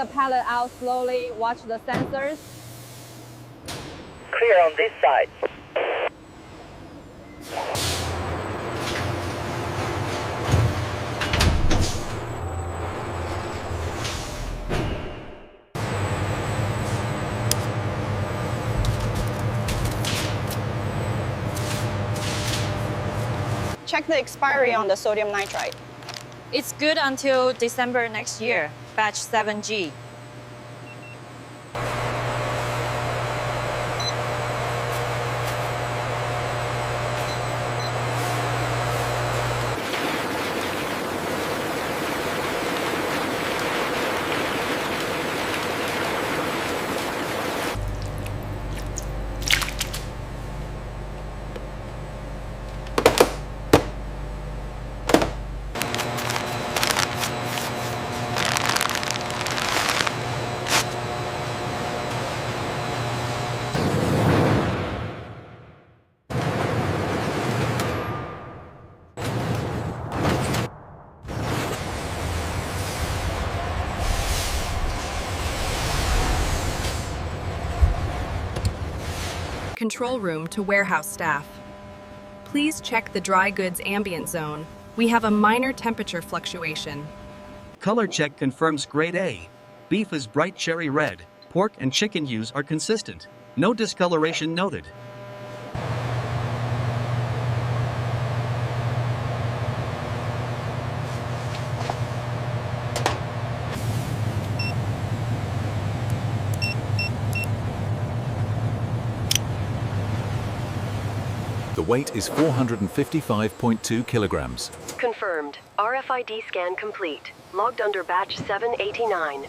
the pallet out slowly. Watch the sensors. Clear on this side. Check the expiry on the sodium nitrite. It's good until December next year, batch 7G. Control room to warehouse staff. Please check the dry goods ambient zone. We have a minor temperature fluctuation. Color check confirms grade A. Beef is bright cherry red. Pork and chicken hues are consistent. No discoloration noted. The weight is 455.2 kilograms. Confirmed. RFID scan complete. Logged under batch 789.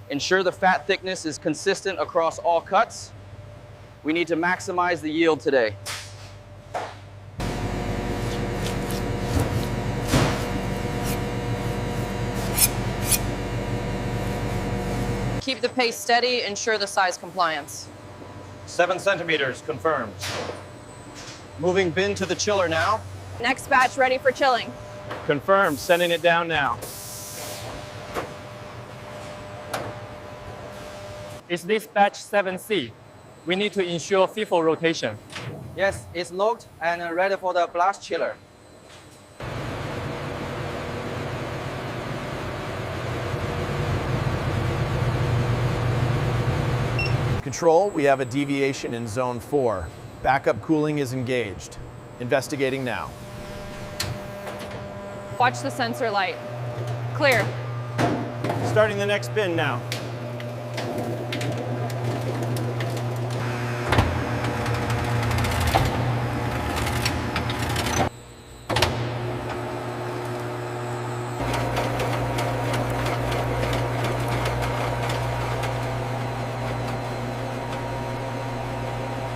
Ensure the fat thickness is consistent across all cuts. We need to maximize the yield today. Keep the pace steady, ensure the size compliance. 7 centimeters, confirmed. Moving bin to the chiller now. Next batch ready for chilling. Confirmed, sending it down now. Is this batch 7C? We need to ensure FIFO rotation. Yes, it's locked and ready for the blast chiller. Control, we have a deviation in zone 4. Backup cooling is engaged. Investigating now. Watch the sensor light. Clear. Starting the next bin now.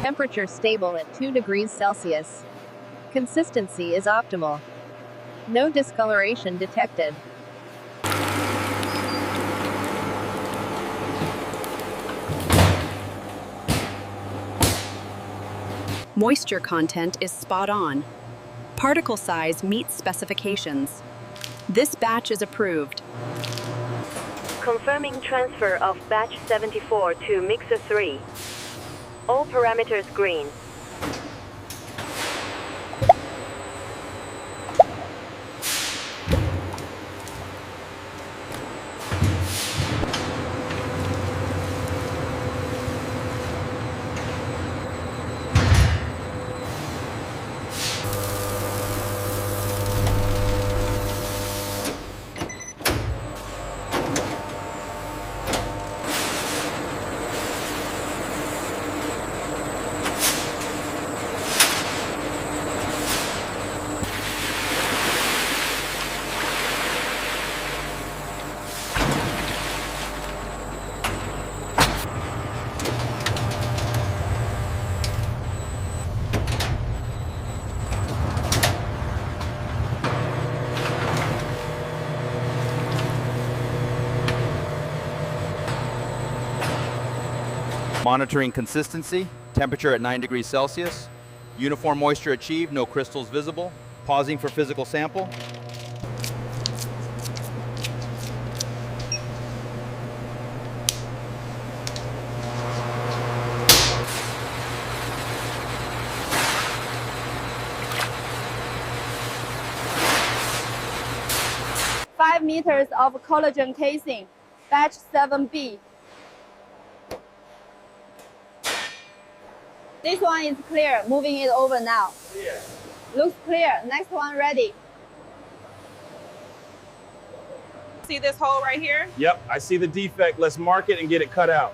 Temperature stable at 2 degrees Celsius. Consistency is optimal. No discoloration detected. Moisture content is spot on. Particle size meets specifications. This batch is approved. Confirming transfer of batch 74 to mixer 3. All parameters green. Monitoring consistency, temperature at 9 degrees Celsius. Uniform moisture achieved, no crystals visible. Pausing for physical sample. Five meters of collagen casing, batch 7B. This one is clear, moving it over now. Clear. Looks clear, next one ready. See this hole right here? Yep, I see the defect. Let's mark it and get it cut out.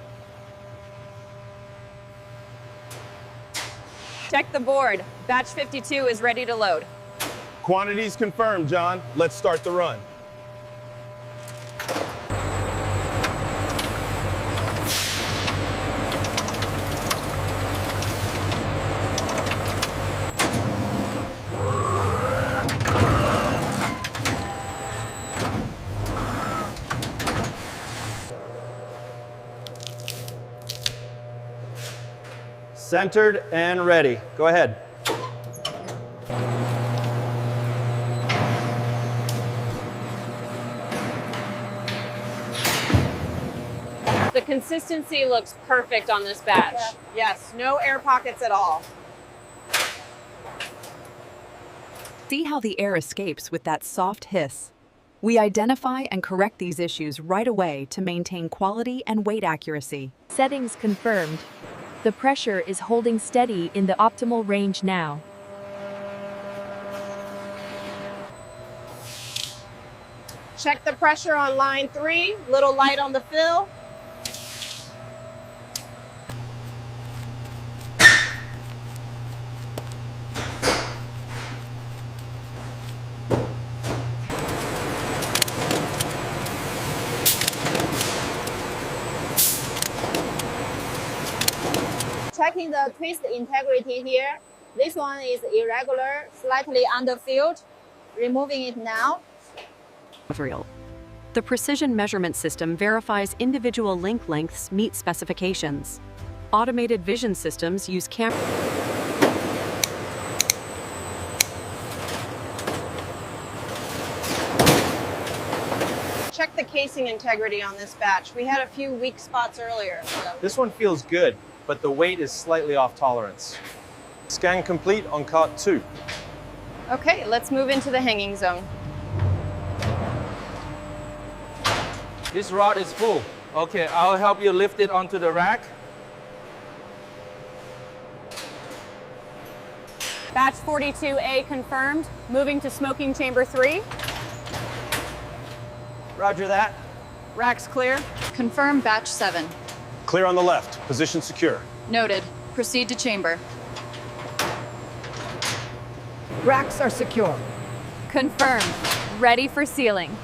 Check the board, batch 52 is ready to load. Quantities confirmed, John. Let's start the run. Centered and ready. Go ahead. The consistency looks perfect on this batch. Yes, no air pockets at all. See how the air escapes with that soft hiss? We identify and correct these issues right away to maintain quality and weight accuracy. Settings confirmed. The pressure is holding steady in the optimal range now. Check the pressure on line 3, little light on the fill. Checking the twist integrity here. This one is irregular, slightly underfilled. Removing it now. The precision measurement system verifies individual link lengths meet specifications. Automated vision systems use camera. Check the casing integrity on this batch. We had a few weak spots earlier. This one feels good, but the weight is slightly off tolerance. Scan complete on cart 2. Okay, let's move into the hanging zone. This rod is full. Okay, I'll help you lift it onto the rack. Batch 42A confirmed. Moving to smoking chamber 3. Roger that. Rack's clear. Confirm batch 7. Clear on the left. Position secure. Noted. Proceed to chamber. Racks are secure. Confirmed. Ready for sealing.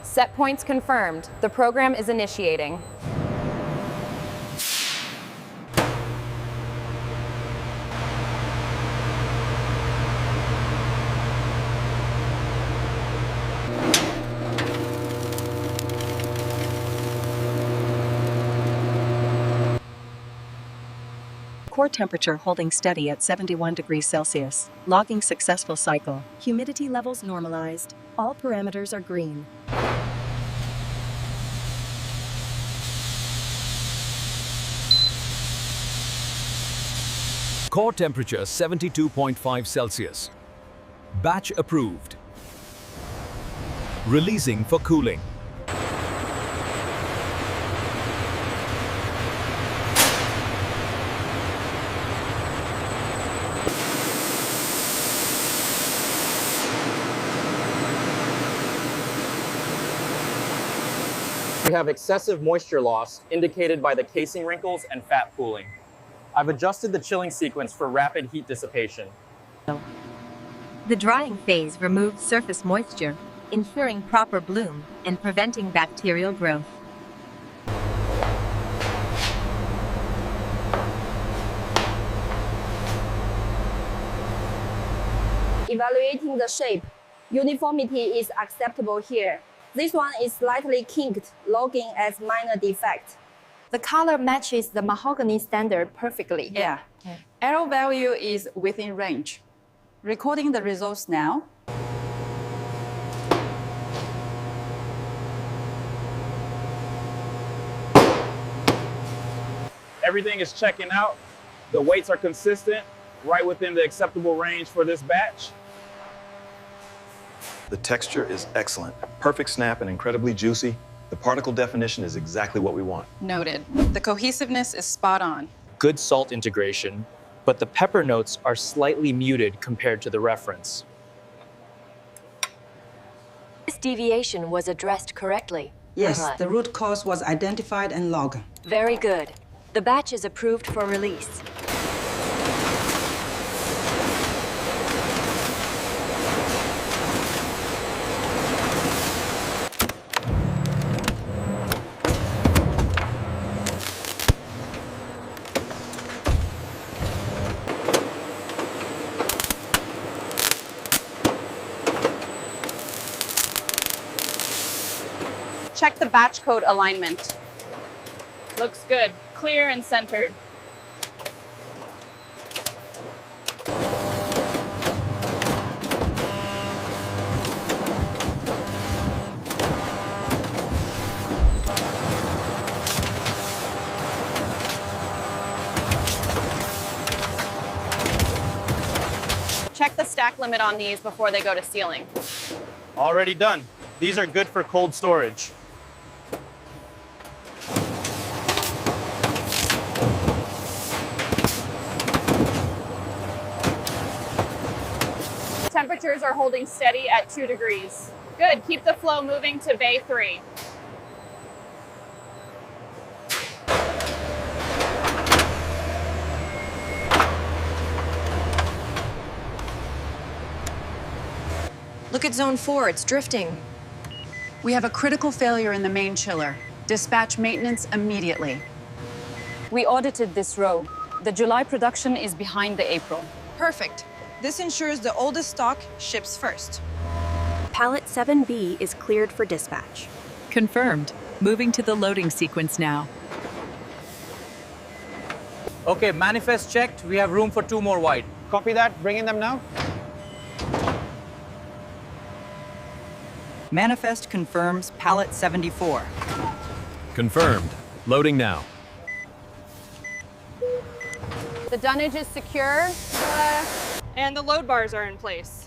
Set points confirmed. The program is initiating. Core temperature holding steady at 71 degrees Celsius. Logging successful cycle. Humidity levels normalized. All parameters are green. Core temperature 72.5 Celsius. Batch approved. Releasing for cooling. We have excessive moisture loss indicated by the casing wrinkles and fat pooling. I've adjusted the chilling sequence for rapid heat dissipation. The drying phase removes surface moisture, ensuring proper bloom and preventing bacterial growth. Evaluating the shape, uniformity is acceptable here. This one is slightly kinked, logging as minor defect. The color matches the mahogany standard perfectly. Yeah. Error value is within range. Recording the results now. Everything is checking out. The weights are consistent, right within the acceptable range for this batch. The texture is excellent. Perfect snap and incredibly juicy. The particle definition is exactly what we want. Noted. The cohesiveness is spot on. Good salt integration, but the pepper notes are slightly muted compared to the reference. This deviation was addressed correctly. Yes, the root cause was identified and logged. Very good. The batch is approved for release. Check the batch code alignment. Looks good, clear and centered. Check the stack limit on these before they go to sealing. Already done. These are good for cold storage. Temperatures are holding steady at 2 degrees. Good, keep the flow moving to bay 3. Look at zone 4, it's drifting. We have a critical failure in the main chiller. Dispatch maintenance immediately. We audited this row. The July production is behind the April. Perfect. This ensures the oldest stock ships first. Pallet 7B is cleared for dispatch. Confirmed. Moving to the loading sequence now. Okay, manifest checked. We have room for 2 more wide. Copy that. Bringing them now. Manifest confirms pallet 74. Confirmed. Loading now. The dunnage is secure. And the load bars are in place.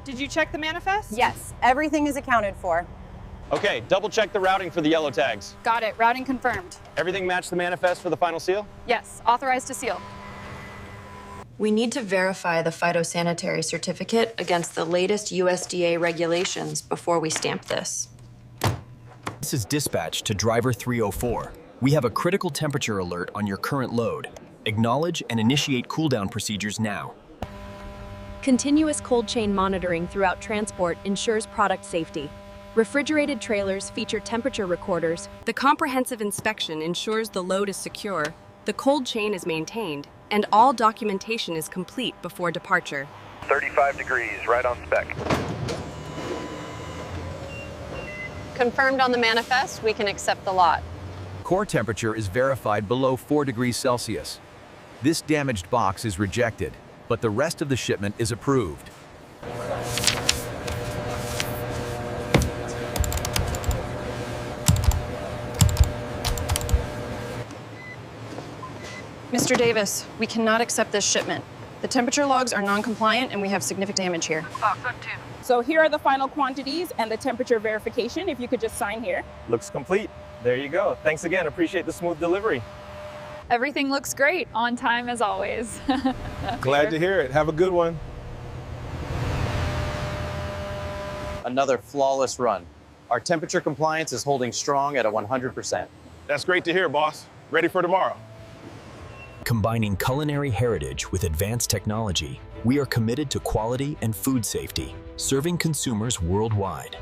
Did you check the manifest? Yes, everything is accounted for. Okay, double check the routing for the yellow tags. Got it, routing confirmed. Everything matched the manifest for the final seal? Yes, authorized to seal. We need to verify the phytosanitary certificate against the latest USDA regulations before we stamp this. This is dispatch to driver 304. We have a critical temperature alert on your current load. Acknowledge and initiate cooldown procedures now. Continuous cold chain monitoring throughout transport ensures product safety. Refrigerated trailers feature temperature recorders. The comprehensive inspection ensures the load is secure, the cold chain is maintained, and all documentation is complete before departure. 35 degrees, right on spec. Confirmed on the manifest, we can accept the lot. Core temperature is verified below 4 degrees Celsius. This damaged box is rejected, but the rest of the shipment is approved. Mr. Davis, we cannot accept this shipment. The temperature logs are non-compliant and we have significant damage here. So here are the final quantities and the temperature verification, if you could just sign here. Looks complete. There you go. Thanks again. Appreciate the smooth delivery. Everything looks great, on time as always. Glad to hear it. Have a good one. Another flawless run. Our temperature compliance is holding strong at a 100%. That's great to hear, boss. Ready for tomorrow. Combining culinary heritage with advanced technology, we are committed to quality and food safety, serving consumers worldwide.